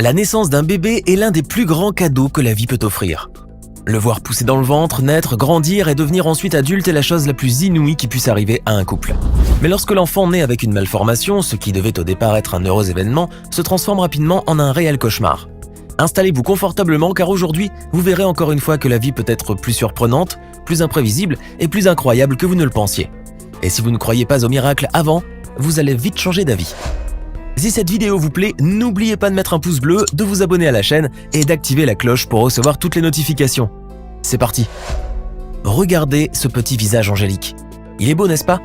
La naissance d'un bébé est l'un des plus grands cadeaux que la vie peut offrir. Le voir pousser dans le ventre, naître, grandir et devenir ensuite adulte est la chose la plus inouïe qui puisse arriver à un couple. Mais lorsque l'enfant naît avec une malformation, ce qui devait au départ être un heureux événement, se transforme rapidement en un réel cauchemar. Installez-vous confortablement car aujourd'hui, vous verrez encore une fois que la vie peut être plus surprenante, plus imprévisible et plus incroyable que vous ne le pensiez. Et si vous ne croyez pas au miracle avant, vous allez vite changer d'avis. Si cette vidéo vous plaît, n'oubliez pas de mettre un pouce bleu, de vous abonner à la chaîne et d'activer la cloche pour recevoir toutes les notifications. C'est parti. Regardez ce petit visage angélique. Il est beau, n'est-ce pas?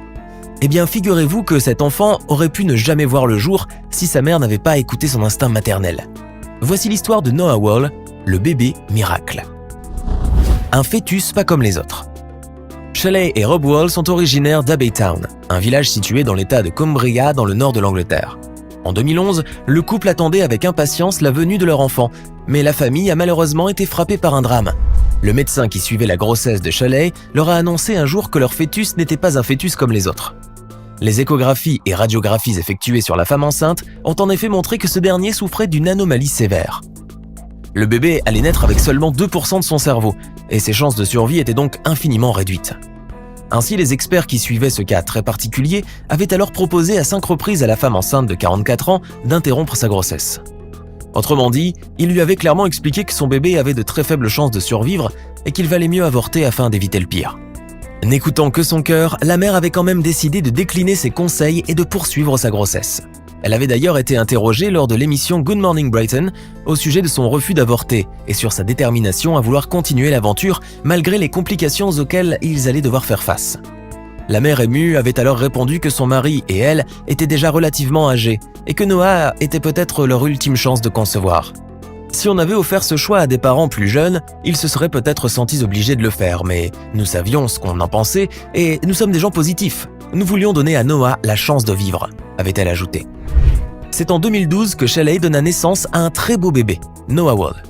Eh bien, figurez-vous que cet enfant aurait pu ne jamais voir le jour si sa mère n'avait pas écouté son instinct maternel. Voici l'histoire de Noah Wall, le bébé miracle. Un fœtus pas comme les autres. Shelley et Rob Wall sont originaires d'Abbeytown, un village situé dans l'état de Cumbria dans le nord de l'Angleterre. En 2011, le couple attendait avec impatience la venue de leur enfant, mais la famille a malheureusement été frappée par un drame. Le médecin qui suivait la grossesse de Shelley leur a annoncé un jour que leur fœtus n'était pas un fœtus comme les autres. Les échographies et radiographies effectuées sur la femme enceinte ont en effet montré que ce dernier souffrait d'une anomalie sévère. Le bébé allait naître avec seulement 2% de son cerveau, et ses chances de survie étaient donc infiniment réduites. Ainsi, les experts qui suivaient ce cas très particulier avaient alors proposé à 5 reprises à la femme enceinte de 44 ans d'interrompre sa grossesse. Autrement dit, ils lui avaient clairement expliqué que son bébé avait de très faibles chances de survivre et qu'il valait mieux avorter afin d'éviter le pire. N'écoutant que son cœur, la mère avait quand même décidé de décliner ses conseils et de poursuivre sa grossesse. Elle avait d'ailleurs été interrogée lors de l'émission Good Morning Brighton au sujet de son refus d'avorter et sur sa détermination à vouloir continuer l'aventure malgré les complications auxquelles ils allaient devoir faire face. La mère émue avait alors répondu que son mari et elle étaient déjà relativement âgés et que Noah était peut-être leur ultime chance de concevoir. Si on avait offert ce choix à des parents plus jeunes, ils se seraient peut-être sentis obligés de le faire, mais nous savions ce qu'on en pensait et nous sommes des gens positifs. Nous voulions donner à Noah la chance de vivre, avait-elle ajouté. C'est en 2012 que Shelley donna naissance à un très beau bébé, Noah Wall.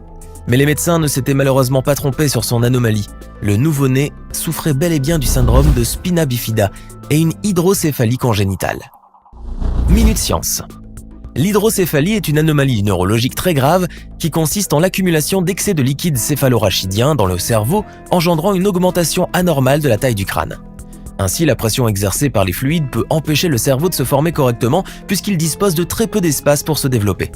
Mais les médecins ne s'étaient malheureusement pas trompés sur son anomalie. Le nouveau-né souffrait bel et bien du syndrome de spina bifida et une hydrocéphalie congénitale. Minute Science. L'hydrocéphalie est une anomalie neurologique très grave qui consiste en l'accumulation d'excès de liquide céphalorachidien dans le cerveau, engendrant une augmentation anormale de la taille du crâne. Ainsi, la pression exercée par les fluides peut empêcher le cerveau de se former correctement puisqu'il dispose de très peu d'espace pour se développer.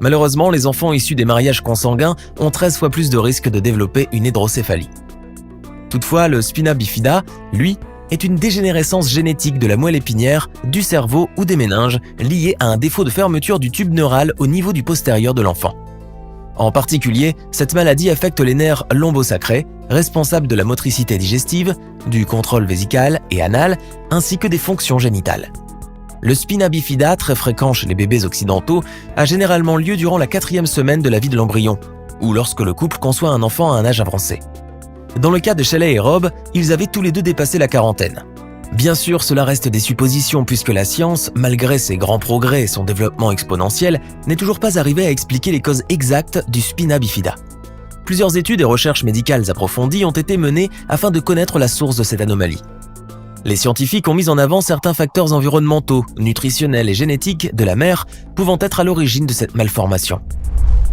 Malheureusement, les enfants issus des mariages consanguins ont 13 fois plus de risques de développer une hydrocéphalie. Toutefois, le spina bifida, lui, est une dégénérescence génétique de la moelle épinière, du cerveau ou des méninges liée à un défaut de fermeture du tube neural au niveau du postérieur de l'enfant. En particulier, cette maladie affecte les nerfs lombosacrés, responsables de la motricité digestive, du contrôle vésical et anal, ainsi que des fonctions génitales. Le spina bifida, très fréquent chez les bébés occidentaux, a généralement lieu durant la 4e semaine de la vie de l'embryon, ou lorsque le couple conçoit un enfant à un âge avancé. Dans le cas de Shelley et Rob, ils avaient tous les deux dépassé la quarantaine. Bien sûr, cela reste des suppositions puisque la science, malgré ses grands progrès et son développement exponentiel, n'est toujours pas arrivée à expliquer les causes exactes du spina bifida. Plusieurs études et recherches médicales approfondies ont été menées afin de connaître la source de cette anomalie. Les scientifiques ont mis en avant certains facteurs environnementaux, nutritionnels et génétiques de la mère pouvant être à l'origine de cette malformation.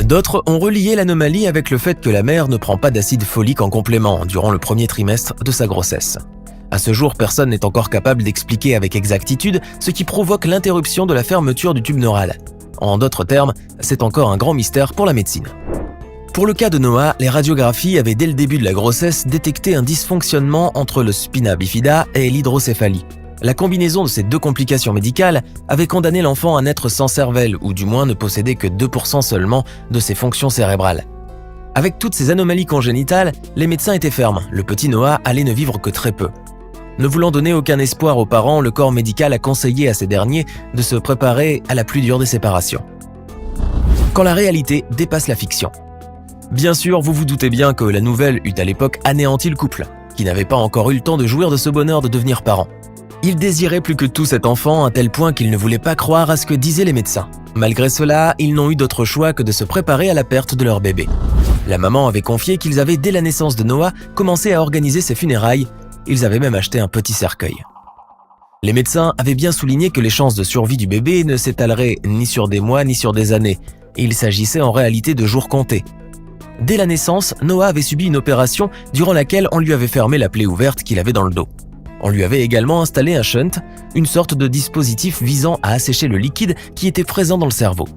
D'autres ont relié l'anomalie avec le fait que la mère ne prend pas d'acide folique en complément durant le premier trimestre de sa grossesse. À ce jour, personne n'est encore capable d'expliquer avec exactitude ce qui provoque l'interruption de la fermeture du tube neural. En d'autres termes, c'est encore un grand mystère pour la médecine. Pour le cas de Noah, les radiographies avaient dès le début de la grossesse détecté un dysfonctionnement entre le spina bifida et l'hydrocéphalie. La combinaison de ces deux complications médicales avait condamné l'enfant à naître sans cervelle ou du moins ne posséder que 2% seulement de ses fonctions cérébrales. Avec toutes ces anomalies congénitales, les médecins étaient fermes, le petit Noah allait ne vivre que très peu. Ne voulant donner aucun espoir aux parents, le corps médical a conseillé à ces derniers de se préparer à la plus dure des séparations. Quand la réalité dépasse la fiction. Bien sûr, vous vous doutez bien que la nouvelle eut à l'époque anéanti le couple, qui n'avait pas encore eu le temps de jouir de ce bonheur de devenir parent. Ils désiraient plus que tout cet enfant à tel point qu'ils ne voulaient pas croire à ce que disaient les médecins. Malgré cela, ils n'ont eu d'autre choix que de se préparer à la perte de leur bébé. La maman avait confié qu'ils avaient, dès la naissance de Noah, commencé à organiser ses funérailles. Ils avaient même acheté un petit cercueil. Les médecins avaient bien souligné que les chances de survie du bébé ne s'étaleraient ni sur des mois ni sur des années, et il s'agissait en réalité de jours comptés. Dès la naissance, Noah avait subi une opération durant laquelle on lui avait fermé la plaie ouverte qu'il avait dans le dos. On lui avait également installé un shunt, une sorte de dispositif visant à assécher le liquide qui était présent dans le cerveau.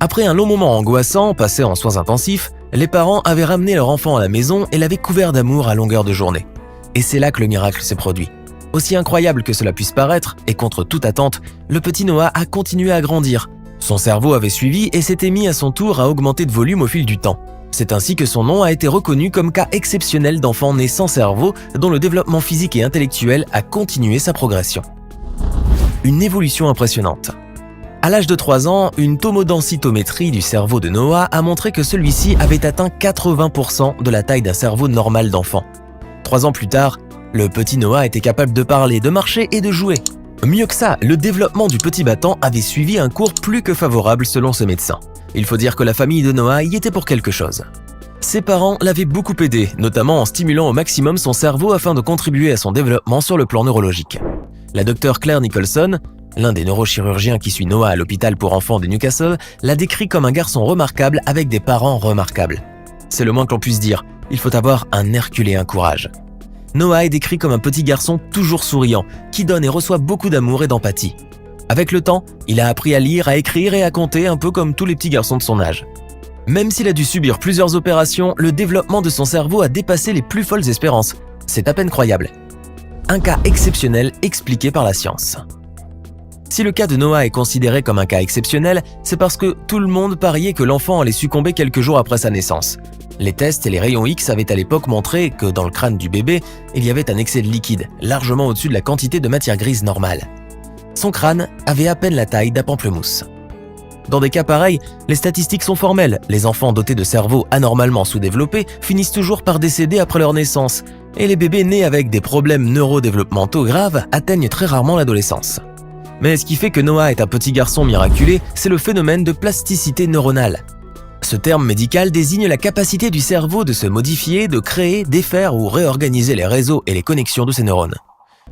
Après un long moment angoissant, passé en soins intensifs, les parents avaient ramené leur enfant à la maison et l'avaient couvert d'amour à longueur de journée. Et c'est là que le miracle s'est produit. Aussi incroyable que cela puisse paraître, et contre toute attente, le petit Noah a continué à grandir. Son cerveau avait suivi et s'était mis à son tour à augmenter de volume au fil du temps. C'est ainsi que son nom a été reconnu comme cas exceptionnel d'enfant né sans cerveau dont le développement physique et intellectuel a continué sa progression. Une évolution impressionnante. À l'âge de 3 ans, une tomodensitométrie du cerveau de Noah a montré que celui-ci avait atteint 80% de la taille d'un cerveau normal d'enfant. 3 ans plus tard, le petit Noah était capable de parler, de marcher et de jouer. Mieux que ça, le développement du petit battant avait suivi un cours plus que favorable selon ce médecin. Il faut dire que la famille de Noah y était pour quelque chose. Ses parents l'avaient beaucoup aidé, notamment en stimulant au maximum son cerveau afin de contribuer à son développement sur le plan neurologique. La docteure Claire Nicholson, l'un des neurochirurgiens qui suit Noah à l'hôpital pour enfants de Newcastle, l'a décrit comme un garçon remarquable avec des parents remarquables. C'est le moins que l'on puisse dire, il faut avoir un herculéen courage. Noah est décrit comme un petit garçon toujours souriant, qui donne et reçoit beaucoup d'amour et d'empathie. Avec le temps, il a appris à lire, à écrire et à compter un peu comme tous les petits garçons de son âge. Même s'il a dû subir plusieurs opérations, le développement de son cerveau a dépassé les plus folles espérances. C'est à peine croyable. Un cas exceptionnel expliqué par la science. Si le cas de Noah est considéré comme un cas exceptionnel, c'est parce que tout le monde pariait que l'enfant allait succomber quelques jours après sa naissance. Les tests et les rayons X avaient à l'époque montré que dans le crâne du bébé, il y avait un excès de liquide, largement au-dessus de la quantité de matière grise normale. Son crâne avait à peine la taille d'un pamplemousse. Dans des cas pareils, les statistiques sont formelles. Les enfants dotés de cerveaux anormalement sous-développés finissent toujours par décéder après leur naissance, et les bébés nés avec des problèmes neurodéveloppementaux graves atteignent très rarement l'adolescence. Mais ce qui fait que Noah est un petit garçon miraculé, c'est le phénomène de plasticité neuronale. Ce terme médical désigne la capacité du cerveau de se modifier, de créer, défaire ou réorganiser les réseaux et les connexions de ses neurones.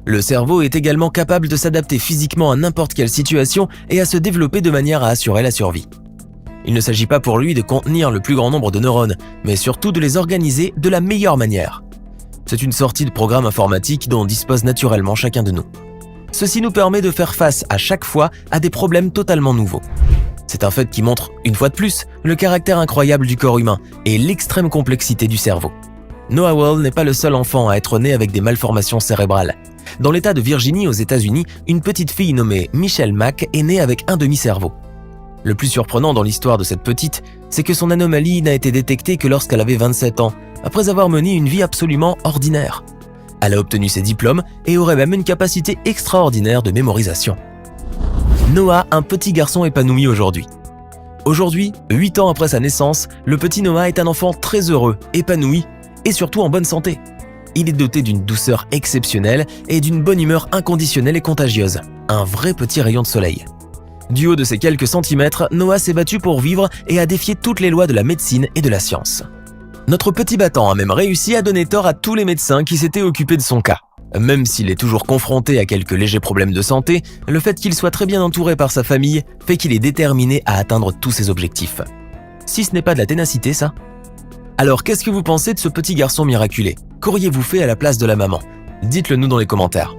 Le cerveau est également capable de s'adapter physiquement à n'importe quelle situation et à se développer de manière à assurer la survie. Il ne s'agit pas pour lui de contenir le plus grand nombre de neurones, mais surtout de les organiser de la meilleure manière. C'est une sortie de programme informatique dont dispose naturellement chacun de nous. Ceci nous permet de faire face à chaque fois à des problèmes totalement nouveaux. C'est un fait qui montre, une fois de plus, le caractère incroyable du corps humain et l'extrême complexité du cerveau. Noah Wall n'est pas le seul enfant à être né avec des malformations cérébrales. Dans l'État de Virginie aux États-Unis, une petite fille nommée Michelle Mack est née avec un demi-cerveau. Le plus surprenant dans l'histoire de cette petite, c'est que son anomalie n'a été détectée que lorsqu'elle avait 27 ans, après avoir mené une vie absolument ordinaire. Elle a obtenu ses diplômes et aurait même une capacité extraordinaire de mémorisation. Noah, un petit garçon épanoui aujourd'hui. Aujourd'hui, 8 ans après sa naissance, le petit Noah est un enfant très heureux, épanoui et surtout en bonne santé. Il est doté d'une douceur exceptionnelle et d'une bonne humeur inconditionnelle et contagieuse. Un vrai petit rayon de soleil. Du haut de ses quelques centimètres, Noah s'est battu pour vivre et a défié toutes les lois de la médecine et de la science. Notre petit battant a même réussi à donner tort à tous les médecins qui s'étaient occupés de son cas. Même s'il est toujours confronté à quelques légers problèmes de santé, le fait qu'il soit très bien entouré par sa famille fait qu'il est déterminé à atteindre tous ses objectifs. Si ce n'est pas de la ténacité, ça ? Alors, qu'est-ce que vous pensez de ce petit garçon miraculé ? Qu'auriez-vous fait à la place de la maman ? Dites-le nous dans les commentaires.